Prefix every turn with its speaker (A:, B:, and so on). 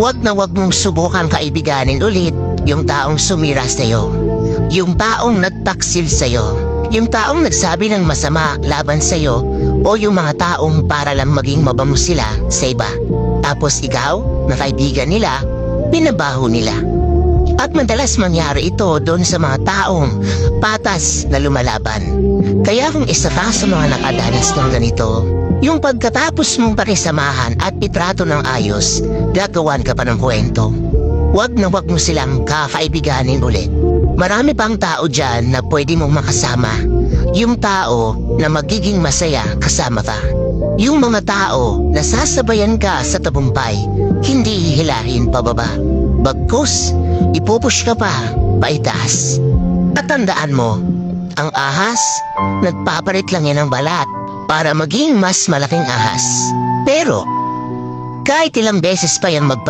A: Huwag na huwag mong subukan kaibiganin ulit yung taong sumira sa'yo. Yung taong nagtaksil sa'yo. Yung taong nagsabi ng masama laban sa'yo, o yung mga taong para lang maging mabango sila sa iba. Tapos ikaw, na kaibigan nila, binabaho nila. At madalas mangyari ito doon sa mga taong patas na lumalaban. Kaya kung isa ka sa mga nakadanas ng ganito, yung pagkatapos mong pakisamahan at itrato ng ayos, gagawan ka pa ng kwento. Huwag na huwag mo silang kakaibiganin ulit. Marami pang tao dyan na pwede mong makasama. Yung tao na magiging masaya kasama ka. Yung mga tao na sasabayan ka sa tabumpay, hindi hihilahin pababa. Bagkus, ipupush ka pa paitaas. At tandaan mo, ang ahas, nagpapalit lang yan ng balat para maging mas malaking ahas. Pero, kahit ilang beses pa yan